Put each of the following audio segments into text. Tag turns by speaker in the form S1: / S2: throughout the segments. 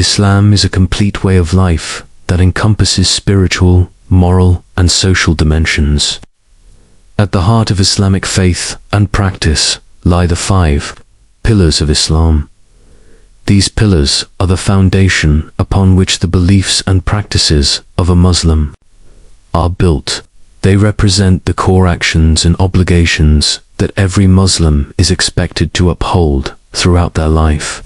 S1: Islam is a complete way of life that encompasses spiritual, moral, and social dimensions. At the heart of Islamic faith and practice lie the 5 pillars of Islam. These pillars are the foundation upon which the beliefs and practices of a Muslim are built. They represent the core actions and obligations that every Muslim is expected to uphold throughout their life.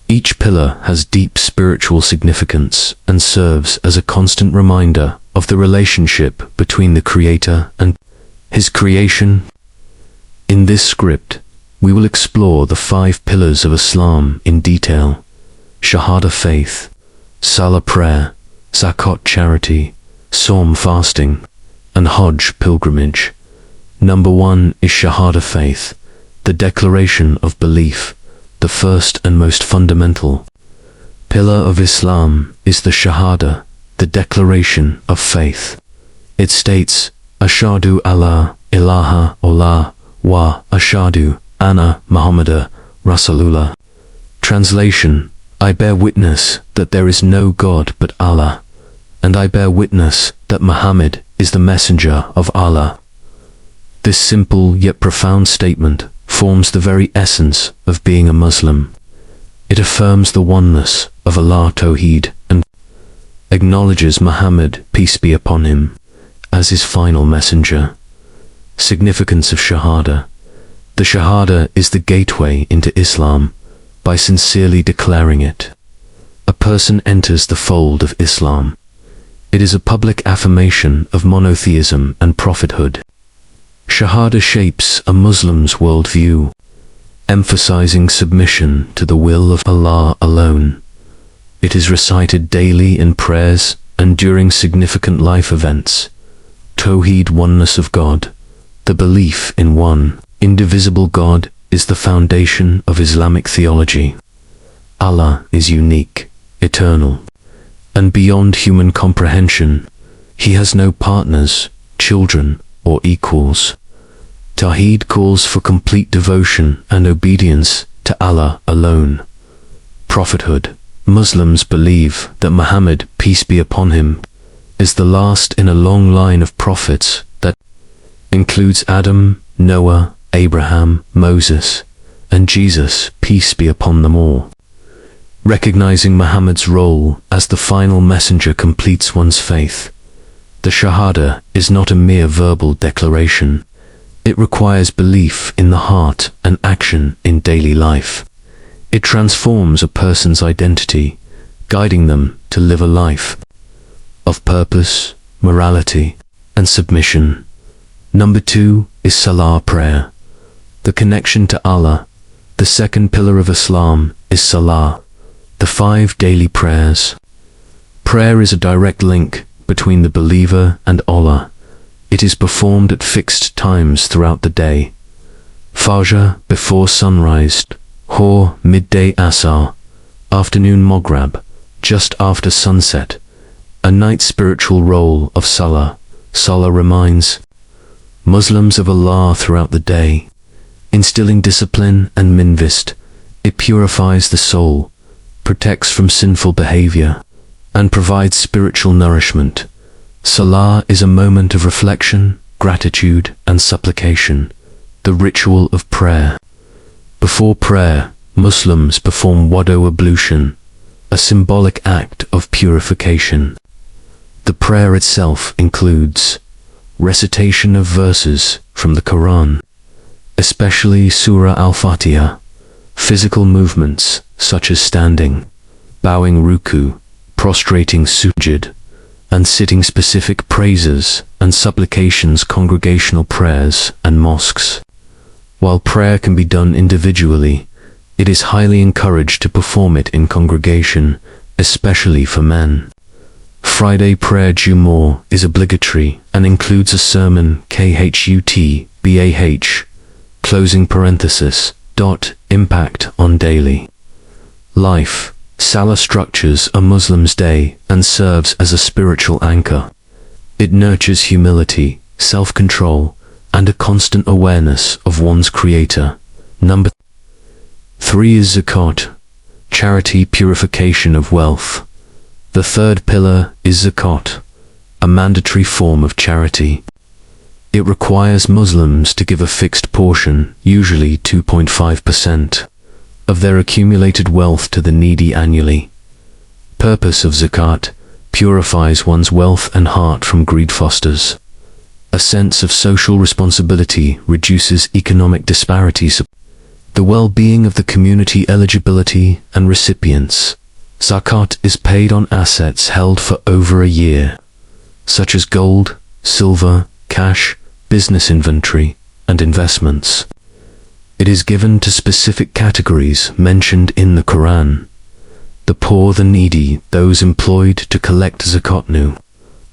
S1: Each pillar has deep spiritual significance and serves as a constant reminder of the relationship between the Creator and His creation. In this script, we will explore the 5 pillars of Islam in detail: Shahada faith, Salah prayer, Zakat charity, Sawm fasting, and Hajj pilgrimage. Number 1 is Shahada faith, the declaration of belief, the first and most fundamental pillar of Islam is the Shahada, the declaration of faith. It states, Ashhadu alla ilaha illallah wa ashhadu anna Muhammadan Rasulullah. Translation: I bear witness that there is no God but Allah, and I bear witness that Muhammad is the messenger of Allah. This simple yet profound statement forms the very essence of being a Muslim. It affirms the oneness of Allah Tawheed and acknowledges Muhammad, peace be upon him, as his final messenger. Significance of Shahada. The Shahada is the gateway into Islam. By sincerely declaring it, a person enters the fold of Islam. It is a public affirmation of monotheism and prophethood. Shahada shapes a Muslim's worldview, emphasizing submission to the will of Allah alone. It is recited daily in prayers and during significant life events. Tawheed, oneness of God. The belief in one, indivisible God is the foundation of Islamic theology. Allah is unique, eternal, and beyond human comprehension. He has no partners, children, or equals. Tawheed calls for complete devotion and obedience to Allah alone. Prophethood. Muslims believe that Muhammad, peace be upon him, is the last in a long line of prophets that includes Adam, Noah, Abraham, Moses, and Jesus, peace be upon them all. Recognizing Muhammad's role as the final messenger completes one's faith. The Shahada is not a mere verbal declaration. It requires belief in the heart and action in daily life. It transforms a person's identity, guiding them to live a life of purpose, morality, and submission. Number 2 is Salah prayer, the connection to Allah. The second pillar of Islam is Salah, the 5 daily prayers. Prayer is a direct link between the believer and Allah. It is performed at fixed times throughout the day. Fajr, before sunrise, Dhuhr, midday Asr, afternoon Maghrib, just after sunset. A night spiritual role of Salah. Salah reminds Muslims of Allah throughout the day, instilling discipline and minvist. It purifies the soul, protects from sinful behavior, and provides spiritual nourishment. Salah is a moment of reflection, gratitude, and supplication, the ritual of prayer. Before prayer, Muslims perform wudu ablution, a symbolic act of purification. The prayer itself includes recitation of verses from the Quran, especially Surah Al-Fatiha, physical movements such as standing, bowing ruku, prostrating sujud, and sitting specific praises and supplications, congregational prayers and mosques. While prayer can be done individually, it is highly encouraged to perform it in congregation, especially for men. Friday prayer Jumu'ah is obligatory and includes a sermon khutbah, closing parenthesis, impact on daily life. Salah structures a Muslim's day and serves as a spiritual anchor. It nurtures humility, self-control, and a constant awareness of one's Creator. Number 3 is Zakat, charity, purification of wealth. The third pillar is Zakat, a mandatory form of charity. It requires Muslims to give a fixed portion, usually 2.5%, of their accumulated wealth to the needy annually. Purpose of Zakat: purifies one's wealth and heart from greed, fosters a sense of social responsibility, reduces economic disparities, the well-being of the community, eligibility and recipients. Zakat is paid on assets held for over a year, such as gold, silver, cash, business inventory, and investments. It is given to specific categories mentioned in the Quran: the poor, the needy, those employed to collect Zakat,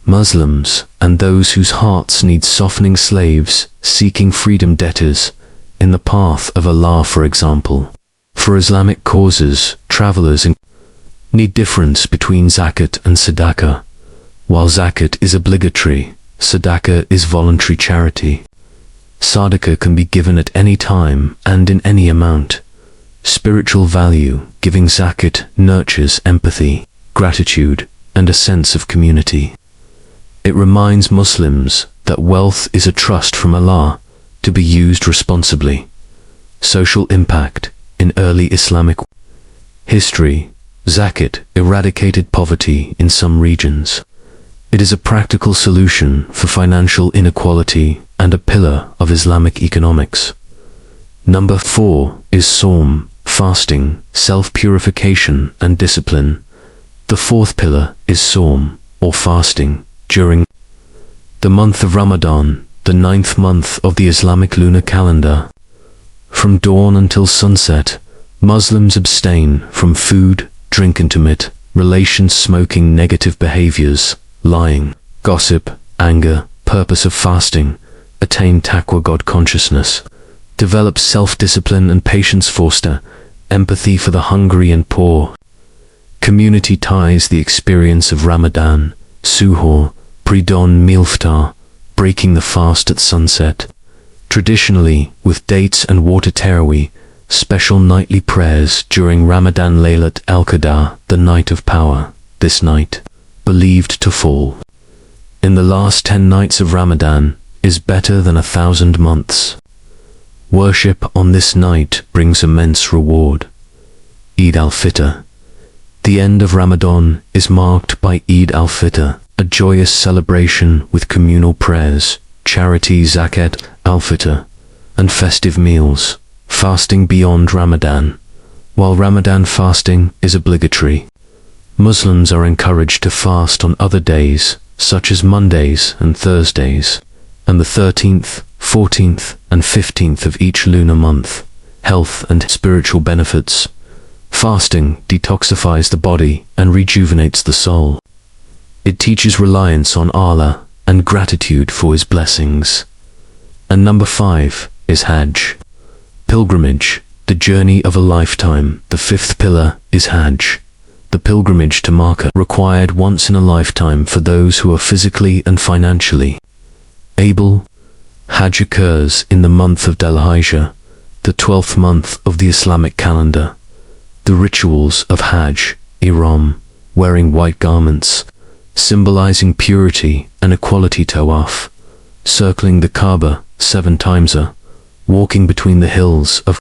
S1: Muslims, and those whose hearts need softening, slaves seeking freedom, debtors in the path of Allah, for example. For Islamic causes, travelers need difference between Zakat and Sadaqah. While Zakat is obligatory, Sadaqah is voluntary charity. Sadaqah can be given at any time and in any amount. Spiritual value: giving Zakat nurtures empathy, gratitude, and a sense of community. It reminds Muslims that wealth is a trust from Allah to be used responsibly. Social impact: in early Islamic history, Zakat eradicated poverty in some regions. It is a practical solution for financial inequality and a pillar of Islamic economics. Number 4 is Sawm, fasting, self-purification and discipline. The fourth pillar is Sawm, or fasting, during the month of Ramadan, the 9th month of the Islamic lunar calendar. From dawn until sunset, Muslims abstain from food, drink, intimate relations, smoking, negative behaviors, lying, gossip, anger. Purpose of fasting: attain taqwa, God consciousness, develop self-discipline and patience, foster empathy for the hungry and poor. Community ties: the experience of Ramadan, suhoor, pre-dawn meal, iftar, breaking the fast at sunset. Traditionally, with dates and water, tarawih, special nightly prayers during Ramadan. Laylat al-Qadr, the night of power. This night, believed to fall in the last 10 nights of Ramadan, is better than 1,000 months. Worship on this night brings immense reward. Eid al-Fitr. The end of Ramadan is marked by Eid al-Fitr, a joyous celebration with communal prayers, charity, Zakat al-Fitr, and festive meals. Fasting beyond Ramadan. While Ramadan fasting is obligatory, Muslims are encouraged to fast on other days, such as Mondays and Thursdays, and the 13th, 14th, and 15th of each lunar month. Health and spiritual benefits. Fasting detoxifies the body and rejuvenates the soul. It teaches reliance on Allah and gratitude for His blessings. And number 5 is Hajj, pilgrimage, the journey of a lifetime. The fifth pillar is Hajj, the pilgrimage to Makkah, required once in a lifetime for those who are physically and financially able. Hajj occurs in the month of Dhul Hijjah, the 12th month of the Islamic calendar. The rituals of Hajj: ihram, wearing white garments, symbolizing purity and equality; tawaf, circling the Kaaba 7 times; walking between the hills of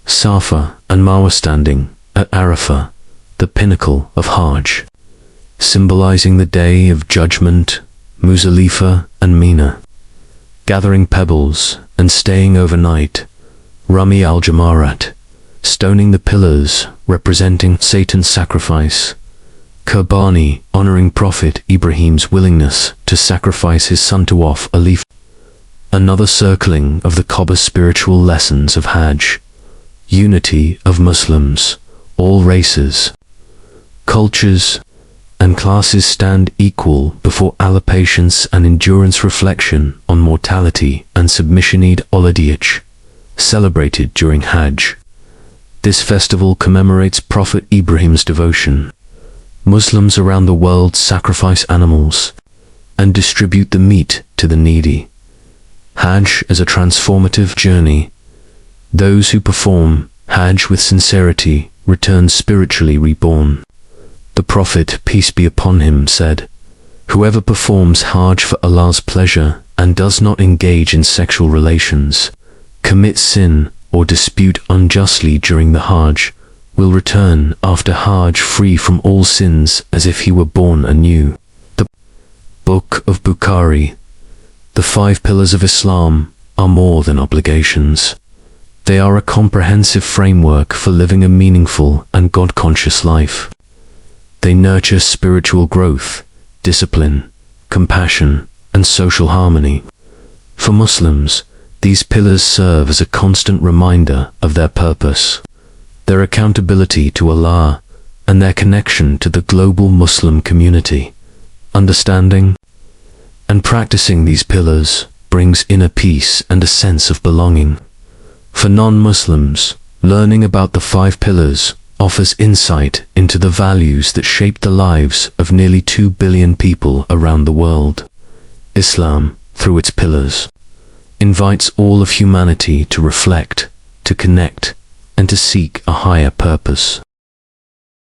S1: Safa and Marwa; standing at Arafah, the pinnacle of Hajj, symbolizing the Day of Judgment; Muzdalifah and Mina, gathering pebbles and staying overnight; Rami al-Jamarat, stoning the pillars, representing Satan's sacrifice; Qurbani, honoring Prophet Ibrahim's willingness to sacrifice his son to off a leaf. Another circling of the Kaaba's spiritual lessons of Hajj: unity of Muslims. All races, cultures, and classes stand equal before Allah. Patience and endurance. Reflection on mortality and submission. Eid al-Adha, celebrated during Hajj. This festival commemorates Prophet Ibrahim's devotion. Muslims around the world sacrifice animals and distribute the meat to the needy. Hajj is a transformative journey. Those who perform Hajj with sincerity returns spiritually reborn. The Prophet, peace be upon him, said, "Whoever performs Hajj for Allah's pleasure and does not engage in sexual relations, commit sin, or dispute unjustly during the Hajj, will return after Hajj free from all sins as if he were born anew." The Book of Bukhari. The 5 pillars of Islam are more than obligations. They are a comprehensive framework for living a meaningful and God-conscious life. They nurture spiritual growth, discipline, compassion, and social harmony. For Muslims, these pillars serve as a constant reminder of their purpose, their accountability to Allah, and their connection to the global Muslim community. Understanding and practicing these pillars brings inner peace and a sense of belonging. For non-Muslims, learning about the 5 pillars offers insight into the values that shape the lives of nearly 2 billion people around the world. Islam, through its pillars, invites all of humanity to reflect, to connect, and to seek a higher purpose.